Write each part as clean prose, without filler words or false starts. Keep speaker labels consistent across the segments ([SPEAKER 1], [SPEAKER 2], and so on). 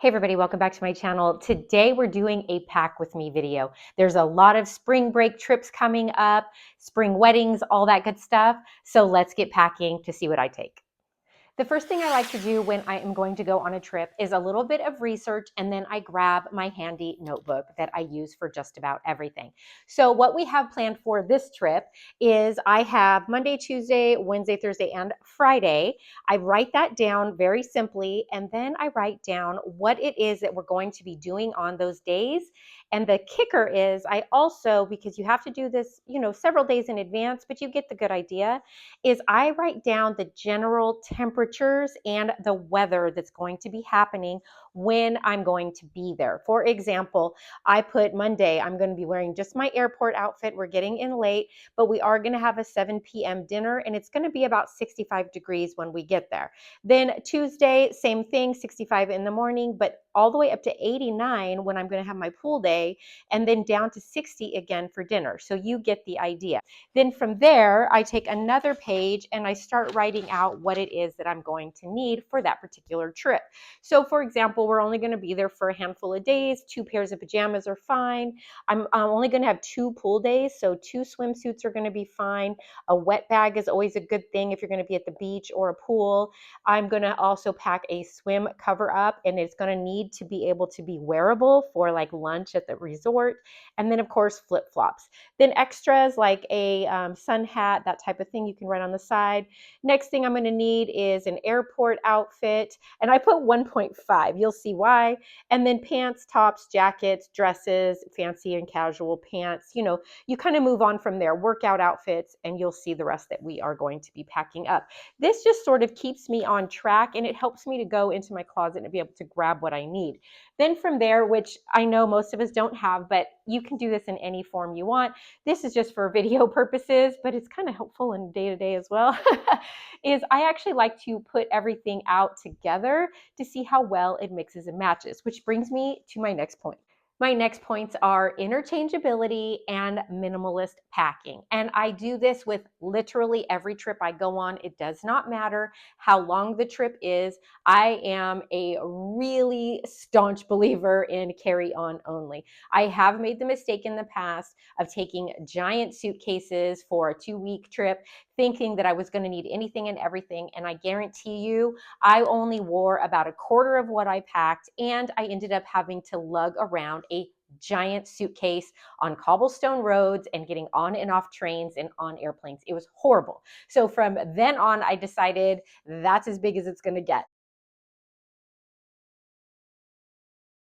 [SPEAKER 1] Hey everybody, welcome back to my channel. Today we're doing a pack with me video. There's a lot of spring break trips coming up, spring weddings, all that good stuff. So let's get packing to see what I take. The first thing I like to do when I am going to go on a trip is a little bit of research, and then I grab my handy notebook that I use for just about everything. So what we have planned for this trip is I have Monday, Tuesday, Wednesday, Thursday, and Friday. I write that down very simply, and then I write down what it is that we're going to be doing on those days. And the kicker is I also, because you have to do this, several days in advance, but you get the good idea, is I write down the general temperatures and the weather that's going to be happening when I'm going to be there. For example, I put Monday, I'm going to be wearing just my airport outfit. We're getting in late, but we are going to have a 7 p.m. dinner, and it's going to be about 65 degrees when we get there. Then Tuesday, same thing, 65 in the morning, but all the way up to 89 when I'm going to have my pool day, and then down to 60 again for dinner. So you get the idea. Then from there, I take another page and I start writing out what it is that I'm going to need for that particular trip. So for example, we're only going to be there for a handful of days. 2 pairs of pajamas are fine. I'm only going to have 2 pool days, so 2 swimsuits are going to be fine. A wet bag is always a good thing if you're going to be at the beach or a pool. I'm going to also pack a swim cover up, and it's going to need to be able to be wearable for like lunch at the resort. And then of course, flip-flops. Then extras like a sun hat, that type of thing you can write on the side. Next thing I'm going to need is an airport outfit, and I put 1.5. You'll see why. And then pants, tops, jackets, dresses, fancy and casual pants. You kind of move on from there. Workout outfits, and you'll see the rest that we are going to be packing up. This just sort of keeps me on track, and it helps me to go into my closet and be able to grab what I need. Then from there, which I know most of us don't have, but you can do this in any form you want. This is just for video purposes, but it's kind of helpful in day-to-day as well, is I actually like to put everything out together to see how well it mixes and matches, which brings me to my next point. My next points are interchangeability and minimalist packing. And I do this with literally every trip I go on. It does not matter how long the trip is. I am a really staunch believer in carry on only. I have made the mistake in the past of taking giant suitcases for a 2-week trip, thinking that I was going to need anything and everything. And I guarantee you, I only wore about a quarter of what I packed, and I ended up having to lug around a giant suitcase on cobblestone roads and getting on and off trains and on airplanes. It was horrible. So from then on, I decided that's as big as it's going to get.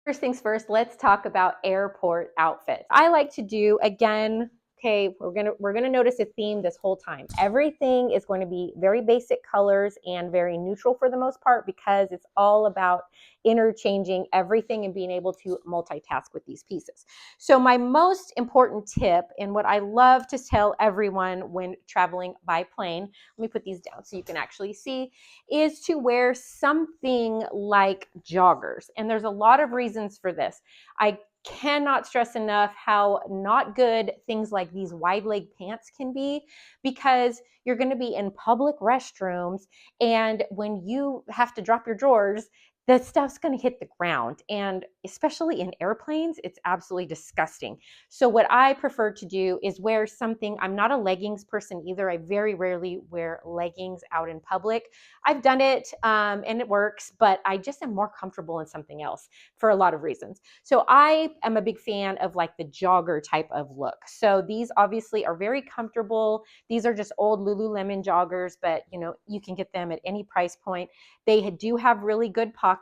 [SPEAKER 1] First things first, let's talk about airport outfits. I like to do, again, okay, we're gonna notice a theme this whole time. Everything is going to be very basic colors and very neutral for the most part, because it's all about interchanging everything and being able to multitask with these pieces. So my most important tip, and what I love to tell everyone when traveling by plane, let me put these down so you can actually see, is to wear something like joggers. And there's a lot of reasons for this. I cannot stress enough how not good things like these wide leg pants can be, because you're going to be in public restrooms, and when you have to drop your drawers, that stuff's going to hit the ground. And especially in airplanes, it's absolutely disgusting. So what I prefer to do is wear something. I'm not a leggings person either. I very rarely wear leggings out in public. I've done it and it works, but I just am more comfortable in something else for a lot of reasons. So I am a big fan of like the jogger type of look. So these obviously are very comfortable. These are just old Lululemon joggers, but you can get them at any price point. They do have really good pockets.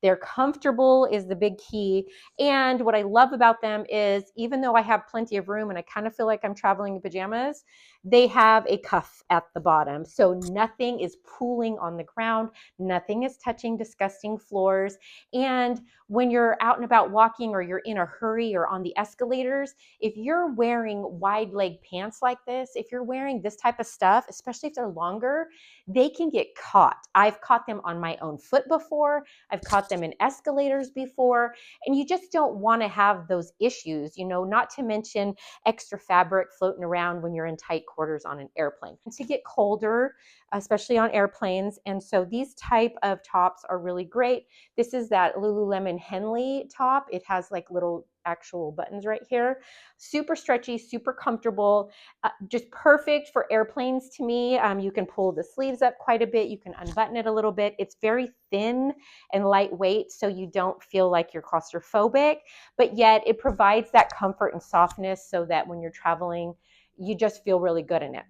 [SPEAKER 1] They're comfortable is the big key. And what I love about them is, even though I have plenty of room and I kind of feel like I'm traveling in pajamas, they have a cuff at the bottom. So nothing is pooling on the ground. Nothing is touching disgusting floors. And when you're out and about walking, or you're in a hurry or on the escalators, if you're wearing wide leg pants like this, if you're wearing this type of stuff, especially if they're longer, they can get caught. I've caught them on my own foot before. I've caught them in escalators before. And you just don't want to have those issues, not to mention extra fabric floating around when you're in tight quarters on an airplane. And to get colder, especially on airplanes, and so these type of tops are really great. This is that Lululemon Henley top. It has like little actual buttons right here. Super stretchy, super comfortable, just perfect for airplanes to me. You can pull the sleeves up quite a bit. You can unbutton it a little bit. It's very thin and lightweight, so you don't feel like you're claustrophobic, but yet it provides that comfort and softness so that when you're traveling, you just feel really good in it.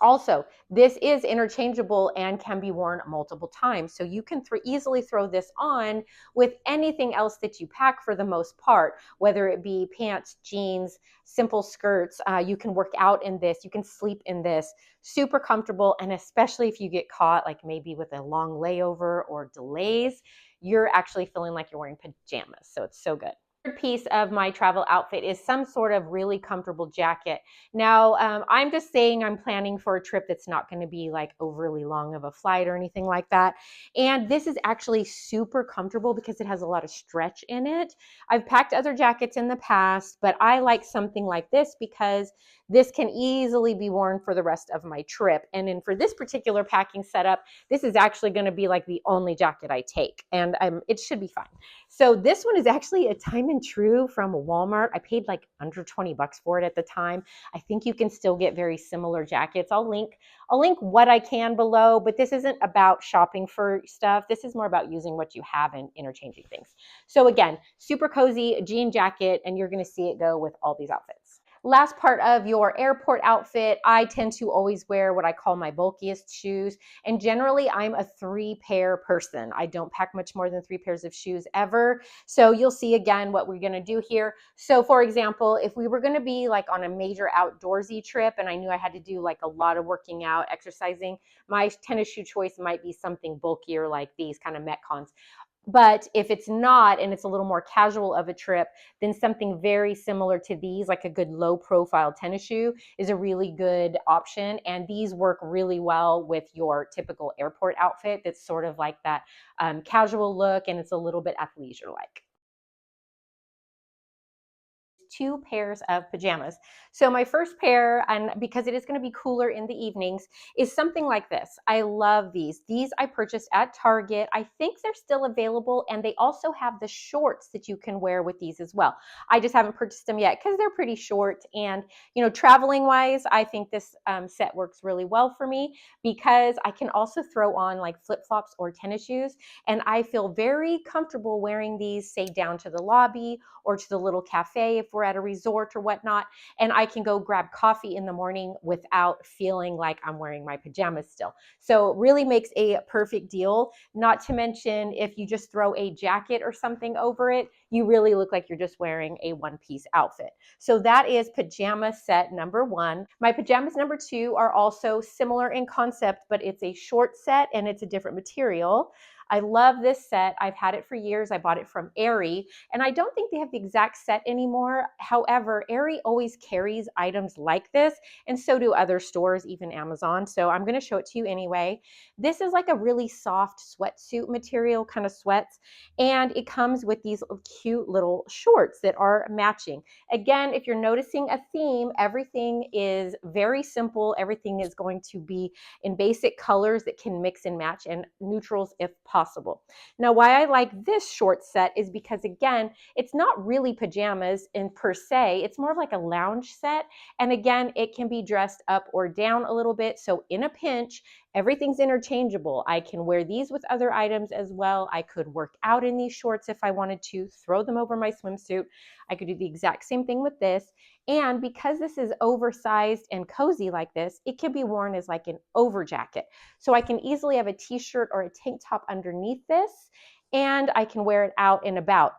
[SPEAKER 1] Also, this is interchangeable and can be worn multiple times. So you can easily throw this on with anything else that you pack for the most part, whether it be pants, jeans, simple skirts. You can work out in this. You can sleep in this. Super comfortable. And especially if you get caught, like maybe with a long layover or delays, you're actually feeling like you're wearing pajamas. So it's so good. Third piece of my travel outfit is some sort of really comfortable jacket. Now, I'm just saying I'm planning for a trip that's not going to be like overly long of a flight or anything like that. And this is actually super comfortable because it has a lot of stretch in it. I've packed other jackets in the past, but I like something like this because this can easily be worn for the rest of my trip. And then for this particular packing setup, this is actually going to be like the only jacket I take, and it should be fine. So this one is actually a time and true from Walmart. I paid like under 20 bucks for it at the time. I think you can still get very similar jackets. I'll link what I can below, but this isn't about shopping for stuff. This is more about using what you have and interchanging things. So again, super cozy jean jacket, and you're going to see it go with all these outfits. Last part of your airport outfit, I tend to always wear what I call my bulkiest shoes. And generally, I'm a 3-pair person. I don't pack much more than 3 pairs of shoes ever. So you'll see again what we're going to do here. So for example, if we were going to be like on a major outdoorsy trip and I knew I had to do like a lot of working out, exercising, my tennis shoe choice might be something bulkier like these kind of Metcons. But if it's not, and it's a little more casual of a trip, then something very similar to these, like a good low profile tennis shoe, is a really good option. And these work really well with your typical airport outfit that's sort of like that casual look, and it's a little bit athleisure-like. 2 pairs of pajamas. So my first pair, and because it is going to be cooler in the evenings, is something like this. I love these. These I purchased at Target. I think they're still available, and they also have the shorts that you can wear with these as well. I just haven't purchased them yet because they're pretty short, and traveling wise, I think this set works really well for me because I can also throw on like flip-flops or tennis shoes, and I feel very comfortable wearing these, say, down to the lobby or to the little cafe if we're at a resort or whatnot, and I can go grab coffee in the morning without feeling like I'm wearing my pajamas still. So it really makes a perfect deal. Not to mention, if you just throw a jacket or something over it, you really look like you're just wearing a one-piece outfit. So that is pajama set number 1. My pajamas number 2 are also similar in concept, but it's a short set and it's a different material. I love this set. I've had it for years. I bought it from Aerie, and I don't think they have the exact set anymore. However, Aerie always carries items like this, and so do other stores, even Amazon. So I'm going to show it to you anyway. This is like a really soft sweatsuit material, kind of sweats, and it comes with these cute little shorts that are matching. Again, if you're noticing a theme, everything is very simple. Everything is going to be in basic colors that can mix and match, and neutrals if possible. Now, why I like this short set is because, again, it's not really pajamas in per se. It's more of like a lounge set. And again, it can be dressed up or down a little bit. So in a pinch, everything's interchangeable. I can wear these with other items as well. I could work out in these shorts if I wanted to, throw them over my swimsuit. I could do the exact same thing with this. And because this is oversized and cozy like this, it can be worn as like an over jacket. So I can easily have a t-shirt or a tank top underneath this, and I can wear it out and about.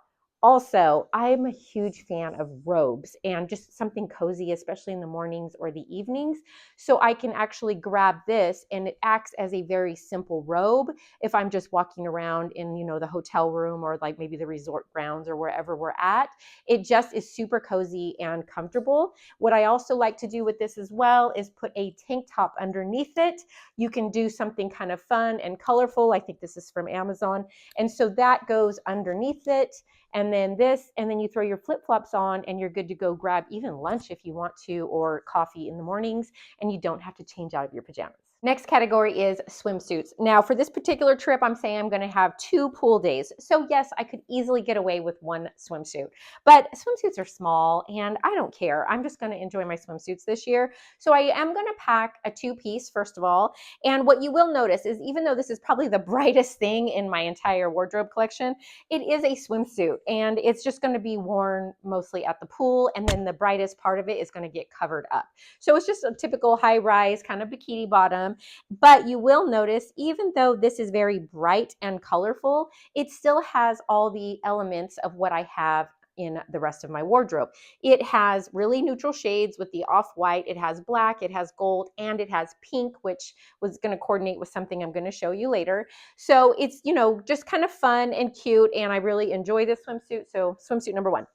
[SPEAKER 1] Also, I'm a huge fan of robes and just something cozy, especially in the mornings or the evenings. So I can actually grab this, and it acts as a very simple robe if I'm just walking around in, the hotel room or like maybe the resort grounds or wherever we're at. It just is super cozy and comfortable. What I also like to do with this as well is put a tank top underneath it. You can do something kind of fun and colorful. I think this is from Amazon. And so that goes underneath it. And and then this, and then you throw your flip-flops on and you're good to go grab even lunch if you want to, or coffee in the mornings, and you don't have to change out of your pajamas. Next category is swimsuits. Now for this particular trip, I'm saying I'm gonna have 2 pool days. So yes, I could easily get away with 1 swimsuit, but swimsuits are small and I don't care. I'm just gonna enjoy my swimsuits this year. So I am gonna pack a 2-piece first of all. And what you will notice is, even though this is probably the brightest thing in my entire wardrobe collection, it is a swimsuit and it's just gonna be worn mostly at the pool, and then the brightest part of it is gonna get covered up. So it's just a typical high-rise kind of bikini bottom. But you will notice, even though this is very bright and colorful, it still has all the elements of what I have in the rest of my wardrobe. It has really neutral shades with the off-white, it has black, it has gold, and it has pink, which was going to coordinate with something I'm going to show you later. So it's, you know, just kind of fun and cute, and I really enjoy this swimsuit. So swimsuit number 1.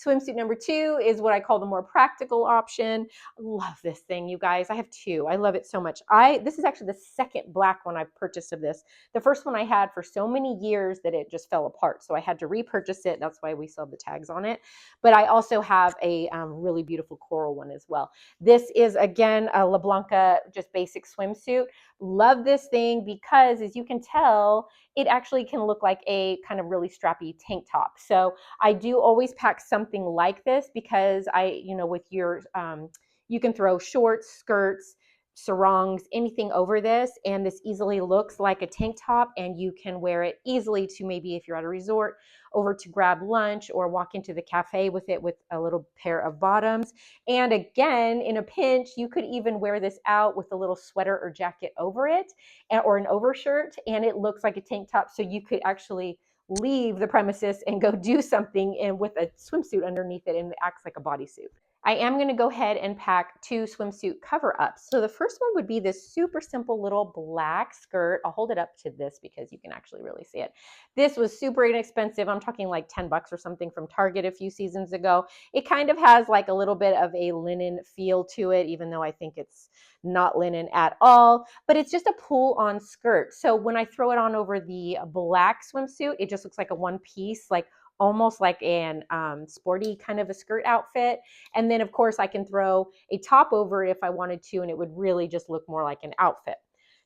[SPEAKER 1] Swimsuit number 2 is what I call the more practical option. I love this thing, you guys. I have 2. I love it so much. This is actually the second black one I've purchased of this. The first one I had for so many years that it just fell apart, so I had to repurchase it. That's why we still have the tags on it. But I also have a really beautiful coral one as well. This is, again, a Blanca just basic swimsuit. Love this thing because, as you can tell, it actually can look like a kind of really strappy tank top. So I do always pack something like this because with your, you can throw shorts, skirts, sarongs, anything over this, and this easily looks like a tank top, and you can wear it easily to, maybe if you're at a resort, over to grab lunch or walk into the cafe with it with a little pair of bottoms. And again, in a pinch, you could even wear this out with a little sweater or jacket over it, or an overshirt, and it looks like a tank top, so you could actually leave the premises and go do something and with a swimsuit underneath it, and it acts like a bodysuit. I am going to go ahead and pack 2 swimsuit cover-ups. So the first one would be this super simple little black skirt. I'll hold it up to this because you can actually really see it. This was super inexpensive. I'm talking like 10 bucks or something from Target a few seasons ago. It kind of has like a little bit of a linen feel to it, even though I think it's not linen at all, but it's just a pull-on skirt. So when I throw it on over the black swimsuit, it just looks like a one piece, like almost like an sporty kind of a skirt outfit. And then of course I can throw a top over it if I wanted to, and it would really just look more like an outfit.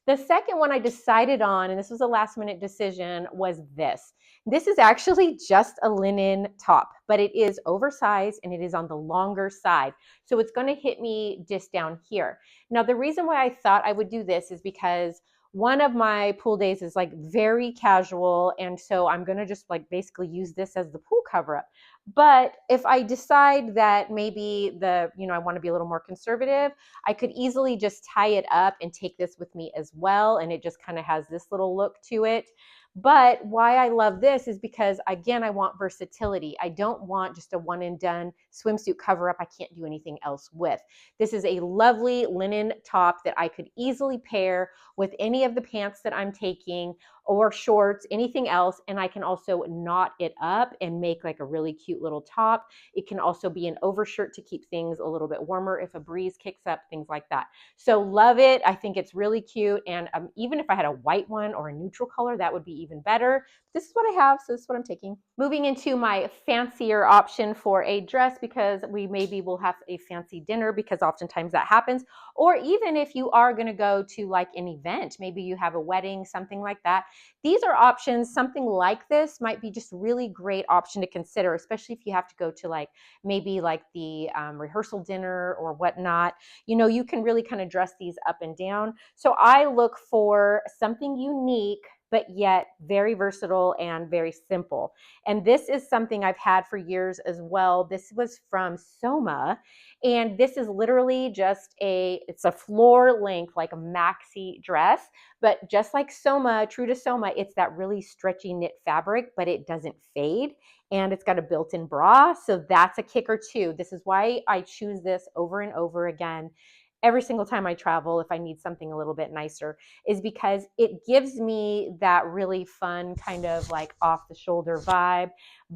[SPEAKER 1] The second one I decided on, and this was a last minute decision, was this. This is actually just a linen top, but it is oversized and it is on the longer side. So it's going to hit me just down here. Now, the reason why I thought I would do this is because one of my pool days is like very casual, and so I'm going to just like basically use this as the pool cover up. But if I decide that maybe I want to be a little more conservative, I could easily just tie it up and take this with me as well, and it just kind of has this little look to it. But why I love this is because, again, I want versatility. I don't want just a one and done swimsuit cover up I can't do anything else with. This is a lovely linen top that I could easily pair with any of the pants that I'm taking, or shorts, anything else, and I can also knot it up and make like a really cute little top. It can also be an overshirt to keep things a little bit warmer if a breeze kicks up, things like that. So love it. I think it's really cute, and even if I had a white one or a neutral color, that would be even better. This is what I have, so this is what I'm taking. Moving into my fancier option for a dress, because we maybe will have a fancy dinner, because oftentimes that happens, or even if you are going to go to like an event, maybe you have a wedding, something like that. These are options. Something like this might be just really great option to consider, especially if you have to go to maybe the rehearsal dinner or whatnot. You can really kind of dress these up and down. So I look for something unique, but yet very versatile and very simple. And this is something I've had for years as well. This was from Soma, and this is literally just it's a floor length, like a maxi dress, but just like Soma, true to Soma, it's that really stretchy knit fabric, but it doesn't fade, and it's got a built-in bra, so that's a kicker too. This is why I choose this over and over again. every single time I travel, if I need something a little bit nicer, is because it gives me that really fun kind of like off the shoulder vibe.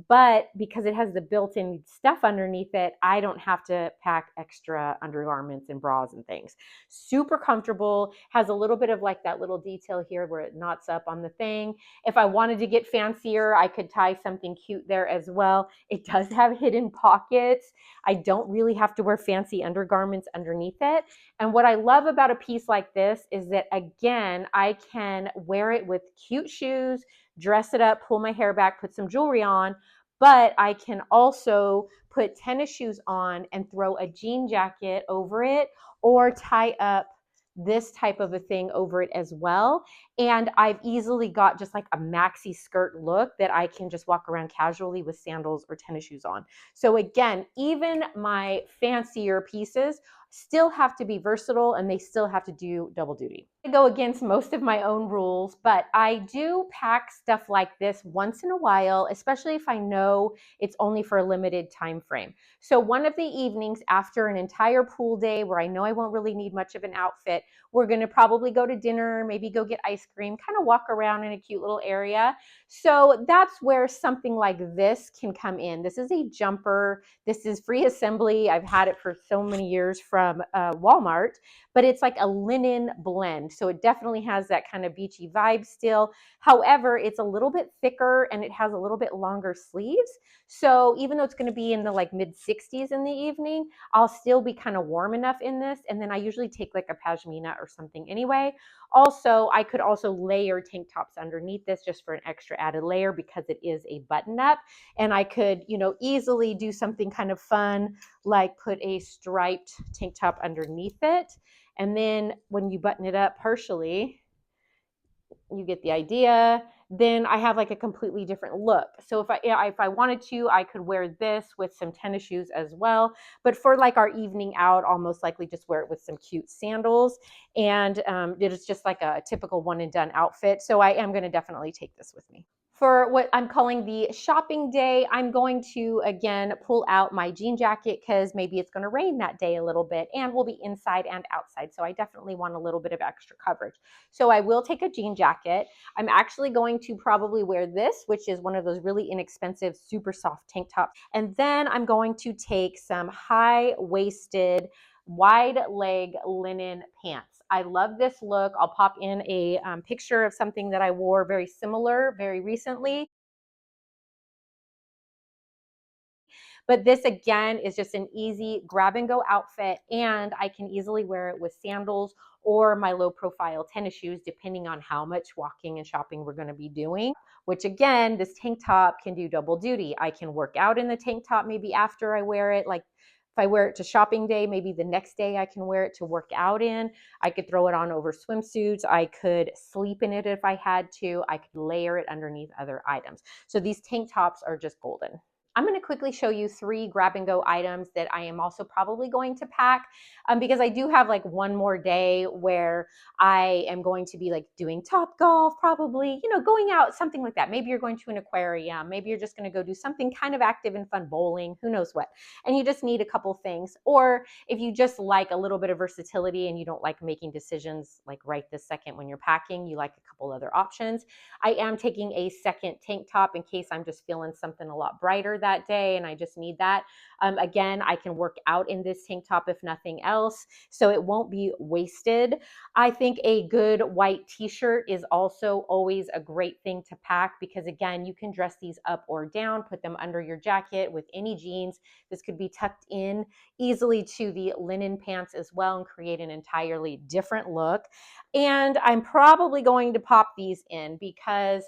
[SPEAKER 1] But because it has the built-in stuff underneath it, I don't have to pack extra undergarments and bras and things. Super comfortable, has a little bit of like that little detail here where it knots up on the thing. If I wanted to get fancier, I could tie something cute there as well. It does have hidden pockets. I don't really have to wear fancy undergarments underneath it. And what I love about a piece like this is that, again, I can wear it with cute shoes, dress it up, pull my hair back, put some jewelry on, but I can also put tennis shoes on and throw a jean jacket over it or tie up this type of a thing over it as well. And I've easily got just like a maxi skirt look that I can just walk around casually with sandals or tennis shoes on. So again, even my fancier pieces still have to be versatile and they still have to do double duty. I go against most of my own rules, but I do pack stuff like this once in a while, especially if I know it's only for a limited time frame. So one of the evenings after an entire pool day where I know I won't really need much of an outfit, we're going to probably go to dinner, maybe go get ice cream, kind of walk around in a cute little area. So that's where something like this can come in. This is a jumper. This is free assembly. I've had it for so many years from Walmart, but it's like a linen blend. So it definitely has that kind of beachy vibe still. However, it's a little bit thicker and it has a little bit longer sleeves. So even though it's going to be in the like mid 60s in the evening, I'll still be kind of warm enough in this. And then I usually take like a Pashmina or something anyway. Also, I could also layer tank tops underneath this just for an extra added layer because it is a button up. And I could, easily do something kind of fun, like put a striped tank top underneath it. And then when you button it up partially, you get the idea, then I have like a completely different look. So if I wanted to, I could wear this with some tennis shoes as well. But for like our evening out, I'll most likely just wear it with some cute sandals. And it's just like a typical one and done outfit. So I am going to definitely take this with me. For what I'm calling the shopping day, I'm going to, again, pull out my jean jacket because maybe it's going to rain that day a little bit and we'll be inside and outside. So I definitely want a little bit of extra coverage. So I will take a jean jacket. I'm actually going to probably wear this, which is one of those really inexpensive, super soft tank tops. And then I'm going to take some high-waisted, wide leg linen pants. I love this look. I'll pop in a picture of something that I wore very similar very recently. But this again is just an easy grab and go outfit, and I can easily wear it with sandals or my low profile tennis shoes, depending on how much walking and shopping we're going to be doing. Which again, this tank top can do double duty. I can work out in the tank top maybe after I wear it, like if I wear it to shopping day, maybe the next day I can wear it to work out in. I could throw it on over swimsuits. I could sleep in it if I had to. I could layer it underneath other items. So these tank tops are just golden. I'm going to quickly show you 3 grab and go items that I am also probably going to pack because I do have like one more day where I am going to be like doing Top Golf, probably, going out, something like that. Maybe you're going to an aquarium. Maybe you're just going to go do something kind of active and fun, bowling, who knows what. And you just need a couple things. Or if you just like a little bit of versatility and you don't like making decisions like right this second when you're packing, you like a couple other options. I am taking a second tank top in case I'm just feeling something a lot brighter that day and I just need that. Again, I can work out in this tank top if nothing else, so it won't be wasted. I think a good white t-shirt is also always a great thing to pack because again, you can dress these up or down, put them under your jacket with any jeans. This could be tucked in easily to the linen pants as well and create an entirely different look. And I'm probably going to pop these in because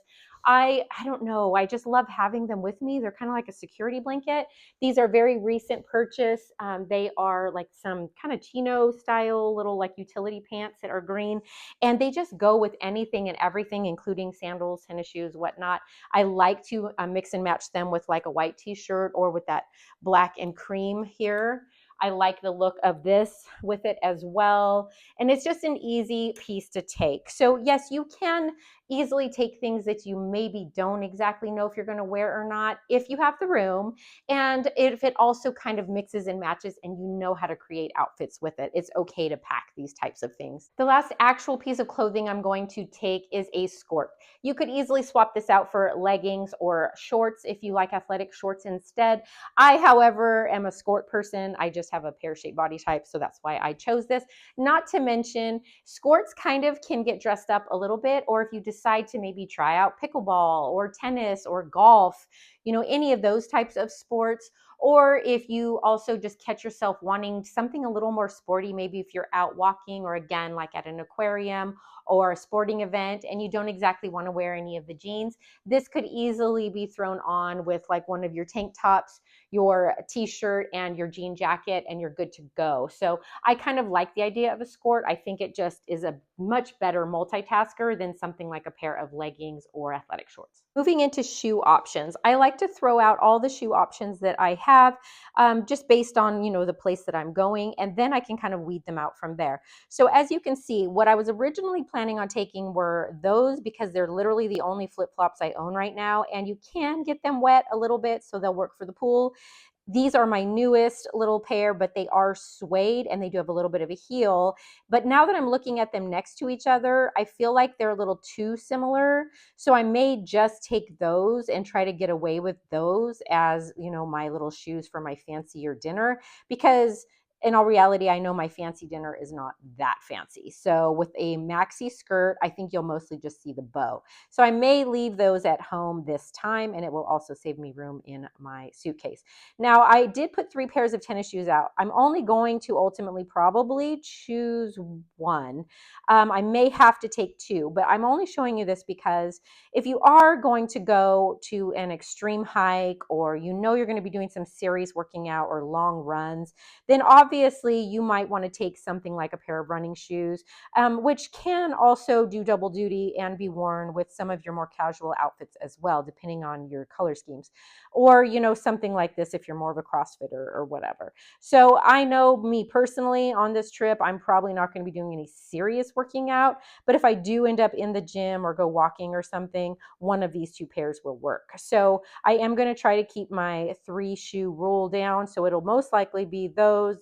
[SPEAKER 1] I don't know, I just love having them with me. They're kind of like a security blanket. These are very recent purchase. They are like some kind of chino style little like utility pants that are green, and they just go with anything and everything, including sandals, tennis shoes, whatnot. I like to mix and match them with like a white t-shirt or with that black and cream here. I like the look of this with it as well. And it's just an easy piece to take. So yes, you can easily take things that you maybe don't exactly know if you're going to wear or not, if you have the room, and if it also kind of mixes and matches and you know how to create outfits with it. It's okay to pack these types of things. The last actual piece of clothing I'm going to take is a skirt. You could easily swap this out for leggings or shorts if you like athletic shorts instead. I, however, am a skirt person. I just have a pear-shaped body type, so that's why I chose this. Not to mention, skirts kind of can get dressed up a little bit, or if you decide to maybe try out pickleball or tennis or golf, you know, any of those types of sports, or if you also just catch yourself wanting something a little more sporty, maybe if you're out walking or again, like at an aquarium or a sporting event and you don't exactly want to wear any of the jeans, this could easily be thrown on with like one of your tank tops, your t-shirt and your jean jacket, and you're good to go. So I kind of like the idea of a skirt. I think it just is a much better multitasker than something like a pair of leggings or athletic shorts. Moving into shoe options, I like to throw out all the shoe options that I have just based on, you know, the place that I'm going, and then I can kind of weed them out from there. So as you can see, what I was originally planning on taking were those because they're literally the only flip-flops I own right now, and you can get them wet a little bit so they'll work for the pool. These are my newest little pair, but they are suede and they do have a little bit of a heel. But now that I'm looking at them next to each other, I feel like they're a little too similar. So I may just take those and try to get away with those as, you know, my little shoes for my fancier dinner, because in all reality, I know my fancy dinner is not that fancy. So with a maxi skirt, I think you'll mostly just see the bow. So I may leave those at home this time, and it will also save me room in my suitcase. Now, I did put 3 pairs of tennis shoes out. I'm only going to ultimately probably choose one. I may have to take 2, but I'm only showing you this because if you are going to go to an extreme hike, or you know you're going to be doing some serious working out or long runs, then obviously you might want to take something like a pair of running shoes, which can also do double duty and be worn with some of your more casual outfits as well, depending on your color schemes. Or, you know, something like this if you're more of a CrossFitter or whatever. So I know me personally on this trip, I'm probably not going to be doing any serious working out, but if I do end up in the gym or go walking or something, one of these 2 pairs will work. So I am going to try to keep my 3 shoe rule down. So it'll most likely be those,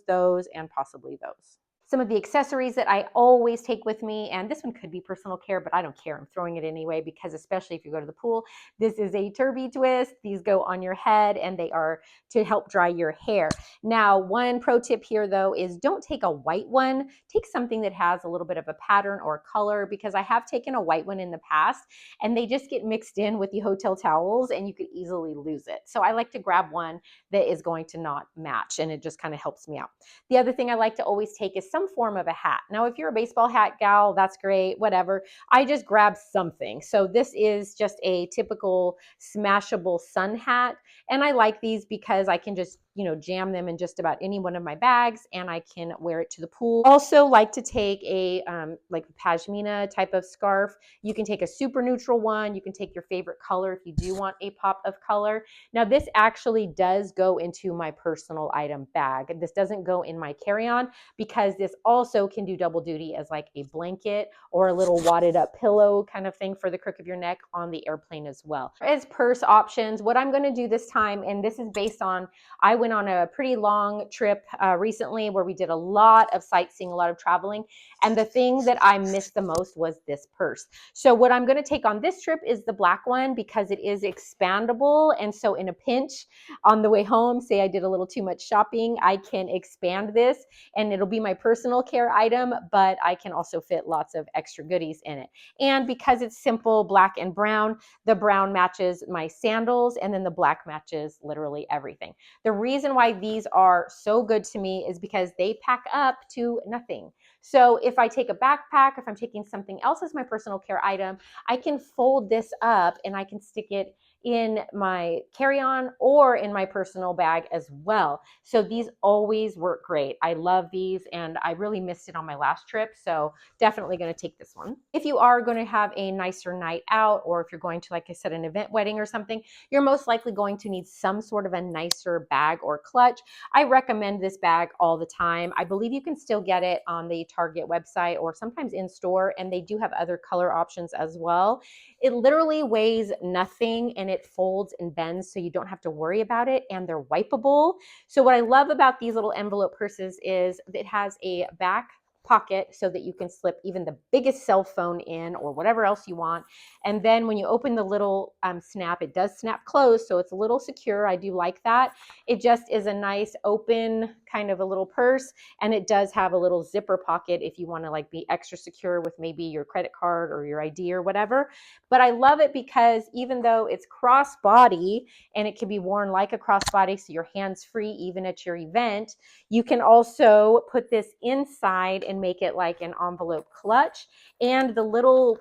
[SPEAKER 1] and possibly those. Some of the accessories that I always take with me, and this one could be personal care, but I don't care. I'm throwing it anyway because especially if you go to the pool, this is a Turbie twist. These go on your head and they are to help dry your hair. Now, one pro tip here though is don't take a white one. Take something that has a little bit of a pattern or color, because I have taken a white one in the past and they just get mixed in with the hotel towels and you could easily lose it. So I like to grab one that is going to not match, and it just kind of helps me out. The other thing I like to always take is some form of a hat. Now, if you're a baseball hat gal, that's great, whatever. I just grab something. So this is just a typical smashable sun hat. And I like these because I can just, you know, jam them in just about any one of my bags and I can wear it to the pool. Also like to take a like Pashmina type of scarf. You can take a super neutral one. You can take your favorite color if you do want a pop of color. Now this actually does go into my personal item bag. This doesn't go in my carry-on because this also can do double duty as like a blanket or a little wadded up pillow kind of thing for the crook of your neck on the airplane as well. As purse options, what I'm going to do this time, and this is based on, I went on a pretty long trip recently where we did a lot of sightseeing, a lot of traveling, and the thing that I missed the most was this purse. So what I'm going to take on this trip is the black one because it is expandable, and so in a pinch on the way home, say I did a little too much shopping, I can expand this and it'll be my personal care item, but I can also fit lots of extra goodies in it. And because it's simple black and brown, the brown matches my sandals and then the black matches literally everything. The reason why these are so good to me is because they pack up to nothing. So if I take a backpack, if I'm taking something else as my personal care item, I can fold this up and I can stick it in my carry-on or in my personal bag as well. So these always work great. I love these and I really missed it on my last trip. So definitely going to take this one. If you are going to have a nicer night out, or if you're going to, like I said, an event wedding or something, you're most likely going to need some sort of a nicer bag or clutch. I recommend this bag all the time. I believe you can still get it on the Target website or sometimes in store, and they do have other color options as well. It literally weighs nothing and it folds and bends so you don't have to worry about it, and they're wipeable. So what I love about these little envelope purses is it has a back pocket so that you can slip even the biggest cell phone in or whatever else you want. And then when you open the little snap, it does snap closed, so it's a little secure. I do like that. It just is a nice open kind of a little purse, and it does have a little zipper pocket if you want to like be extra secure with maybe your credit card or your ID or whatever. But I love it because even though it's crossbody and it can be worn like a crossbody so your hands free even at your event, you can also put this inside and make it like an envelope clutch, and the little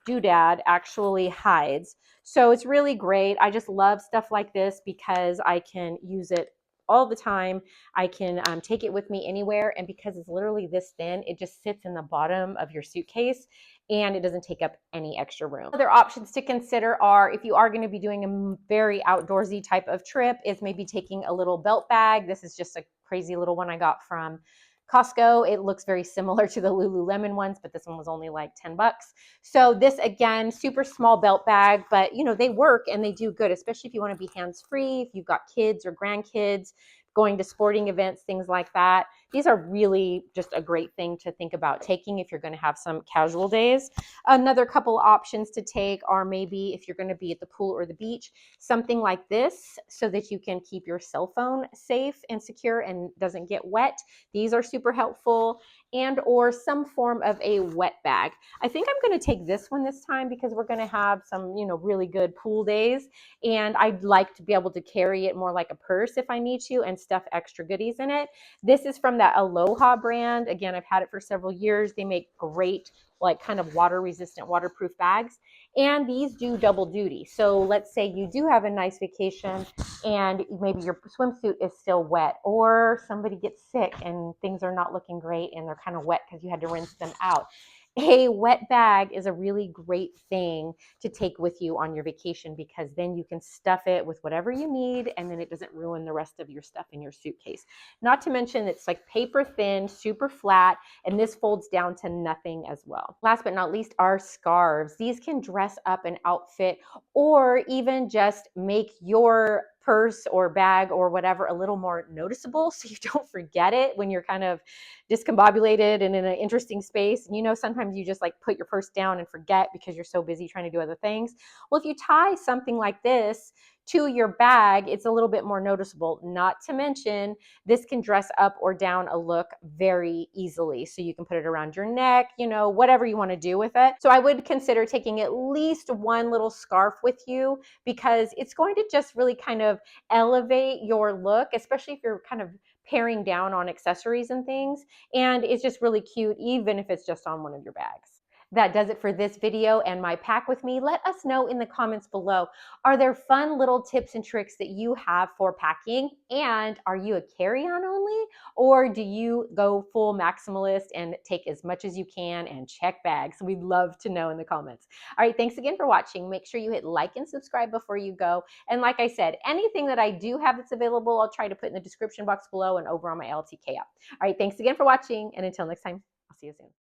[SPEAKER 1] doodad actually hides. So it's really great. I just love stuff like this because I can use it all the time. I can take it with me anywhere, and because it's literally this thin, it just sits in the bottom of your suitcase and it doesn't take up any extra room. Other options to consider are, if you are going to be doing a very outdoorsy type of trip, is maybe taking a little belt bag. This is just a crazy little one I got from Costco. It looks very similar to the Lululemon ones, but this one was only like 10 bucks. So this, again, super small belt bag, but you know, they work and they do good, especially if you want to be hands-free, if you've got kids or grandkids, going to sporting events, things like that. These are really just a great thing to think about taking if you're going to have some casual days. Another couple options to take are maybe if you're going to be at the pool or the beach, something like this so that you can keep your cell phone safe and secure and doesn't get wet. These are super helpful. And or some form of a wet bag. I think I'm going to take this one this time because we're going to have some, you know, really good pool days, and I'd like to be able to carry it more like a purse if I need to and stuff extra goodies in it. This is from that Aloha brand. Again, I've had it for several years. They make great, like, kind of water resistant, waterproof bags, and these do double duty. So let's say you do have a nice vacation and maybe your swimsuit is still wet, or somebody gets sick and things are not looking great and they're kind of wet because you had to rinse them out. A wet bag is a really great thing to take with you on your vacation, because then you can stuff it with whatever you need and then it doesn't ruin the rest of your stuff in your suitcase. Not to mention it's like paper thin, super flat, and this folds down to nothing as well. Last but not least are scarves. These can dress up an outfit or even just make your purse or bag or whatever a little more noticeable so you don't forget it when you're kind of discombobulated and in an interesting space. And you know, sometimes you just like put your purse down and forget because you're so busy trying to do other things. Well, if you tie something like this to your bag, it's a little bit more noticeable. Not to mention, this can dress up or down a look very easily. So you can put it around your neck, you know, whatever you want to do with it. So I would consider taking at least one little scarf with you, because it's going to just really kind of elevate your look, especially if you're kind of paring down on accessories and things. And it's just really cute, even if it's just on one of your bags. That does it for this video and my pack with me. Let us know in the comments below, are there fun little tips and tricks that you have for packing? And are you a carry-on only, or do you go full maximalist and take as much as you can and check bags? We'd love to know in the comments. All right, thanks again for watching. Make sure you hit like and subscribe before you go. And like I said, anything that I do have that's available, I'll try to put in the description box below and over on my LTK app. All right, thanks again for watching, and until next time, I'll see you soon.